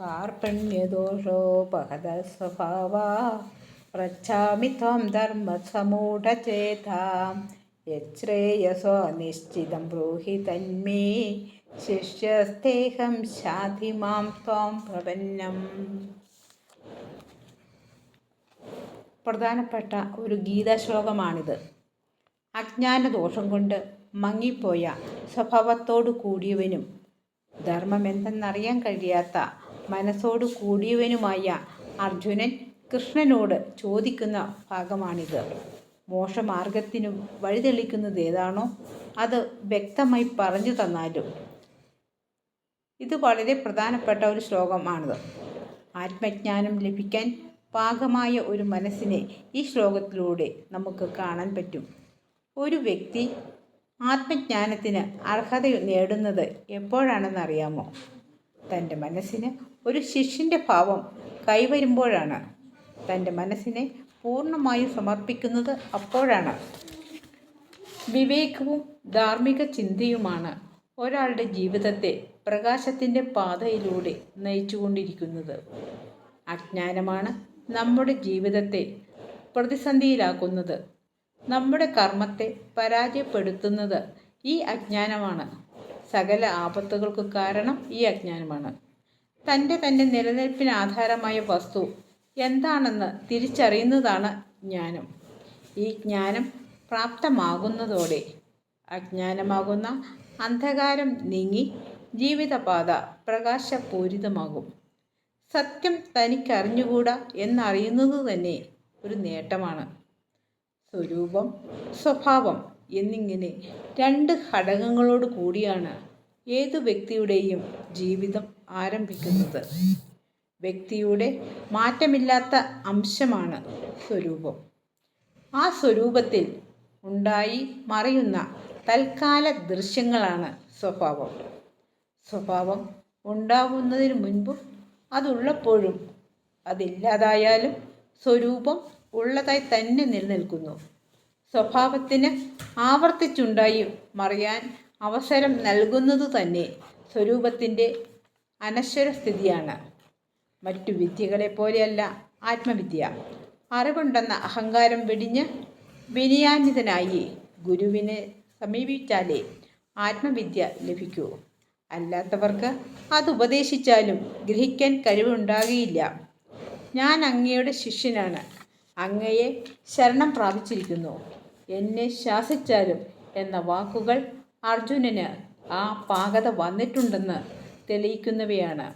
कार्पण्यदोषोपहतस्वभावा पृच्छामि त्वं धर्मसमूढचेतां यच्छ्रेयसो निश्चितं ब्रूहि तन्मे शिष्यस्तेहं शाधि मां त्वां പ്രപന്നം. പ്രധാനപ്പെട്ട ഒരു ഗീതാശ്ലോകമാണിത്. അജ്ഞാനദോഷം കൊണ്ട് മങ്ങിപ്പോയ സ്വഭാവത്തോടു കൂടിയവനും ധർമ്മമെന്തെന്നറിയാൻ കഴിയാത്ത മനസ്സോടു കൂടിയവനുമായ അർജുനൻ കൃഷ്ണനോട് ചോദിക്കുന്ന ഭാഗമാണിത്. മോക്ഷമാർഗത്തിനു വഴിതെളിക്കുന്നത് ഏതാണോ അത് വ്യക്തമായി പറഞ്ഞു തന്നാലും. ഇത് വളരെ പ്രധാനപ്പെട്ട ഒരു ശ്ലോകമാണിത്. ആത്മജ്ഞാനം ലഭിക്കാൻ പാകമായ ഒരു മനസ്സിനെ ഈ ശ്ലോകത്തിലൂടെ നമുക്ക് കാണാൻ പറ്റും. ഒരു വ്യക്തി ആത്മജ്ഞാനത്തിന് അർഹത നേടുന്നത് എപ്പോഴാണെന്നറിയാമോ? തൻ്റെ മനസ്സിന് ഒരു ശിഷ്യൻ്റെ ഭാവം കൈവരുമ്പോഴാണ്. തൻ്റെ മനസ്സിനെ പൂർണ്ണമായും സമർപ്പിക്കുന്നത് അപ്പോഴാണ്. വിവേകവും ധാർമ്മിക ചിന്തയുമാണ് ഒരാളുടെ ജീവിതത്തെ പ്രകാശത്തിൻ്റെ പാതയിലൂടെ നയിച്ചുകൊണ്ടിരിക്കുന്നത്. അജ്ഞാനമാണ് നമ്മുടെ ജീവിതത്തെ പ്രതിസന്ധിയിലാക്കുന്നത്. നമ്മുടെ കർമ്മത്തെ പരാജയപ്പെടുത്തുന്നത് ഈ അജ്ഞാനമാണ്. സകല ആപത്തുകൾക്ക് കാരണം ഈ അജ്ഞാനമാണ്. തൻ്റെ നിലനിൽപ്പിന് ആധാരമായ വസ്തു എന്താണെന്ന് തിരിച്ചറിയുന്നതാണ് ജ്ഞാനം. ഈ ജ്ഞാനം പ്രാപ്തമാകുന്നതോടെ അജ്ഞാനമാകുന്ന അന്ധകാരം നീങ്ങി ജീവിതപാത പ്രകാശപൂരിതമാകും. സത്യം തനിക്കറിഞ്ഞുകൂടാ എന്നറിയുന്നത് തന്നെ ഒരു നേട്ടമാണ്. സ്വരൂപം, സ്വഭാവം എന്നിങ്ങനെ രണ്ട് ഘടകങ്ങളോട് കൂടിയാണ് ഏതു വ്യക്തിയുടെയും ജീവിതം ആരംഭിക്കുന്നത്. വ്യക്തിയുടെ മാറ്റമില്ലാത്ത അംശമാണ് സ്വരൂപം. ആ സ്വരൂപത്തിൽ ഉണ്ടായി മറയുന്ന തൽക്കാല ദൃശ്യങ്ങളാണ് സ്വഭാവം. സ്വഭാവം ഉണ്ടാകുന്നതിന് മുൻപും അതുള്ളപ്പോഴും അതില്ലാതായാലും സ്വരൂപം ഉള്ളതായി തന്നെ നിലനിൽക്കുന്നു. സ്വഭാവത്തിന് ആവർത്തിച്ചുണ്ടായി മറിയാൻ അവസരം നൽകുന്നത് തന്നെ സ്വരൂപത്തിൻ്റെ അനശ്വരസ്ഥിതിയാണ്. മറ്റു വിദ്യകളെപ്പോലെയല്ല ആത്മവിദ്യ. അറിവുണ്ടെന്ന അഹങ്കാരം വെടിഞ്ഞ് വിനയാന്വിതനായി ഗുരുവിനെ സമീപിച്ചാലേ ആത്മവിദ്യ ലഭിക്കൂ. അല്ലാത്തവർക്ക് അത് ഉപദേശിച്ചാലും ഗ്രഹിക്കാൻ കഴിവുണ്ടാകുകയില്ല. ഞാൻ അങ്ങയുടെ ശിഷ്യനാണ്, അങ്ങയെ ശരണം പ്രാപിച്ചിരിക്കുന്നു, എന്നെ ശാസിച്ചാലും എന്ന വാക്കുകൾ അർജുനന് ആ പാകത വന്നിട്ടുണ്ടെന്ന് തെളിയിക്കുന്നവയാണ്.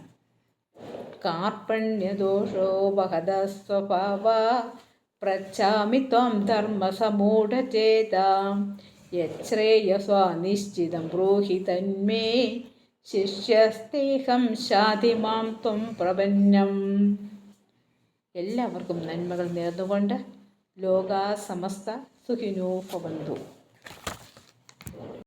കാർപ്പണ്യദോഷോപഹതസ്വഭാവാ പൃച്ഛാമി ത്വം ധർമ്മസമൂഢചേതാം യച്ഛ്രേയസോ നിശ്ചിതം ബ്രൂഹി തന്മേ ശിഷ്യസ്തേഹം ശാധി മാം ത്വം പ്രപന്നം. എല്ലാവർക്കും നന്മകൾ നേർന്നുകൊണ്ട് ലോകാ സമസ്ത സുഖിനോ ഭവന്തു.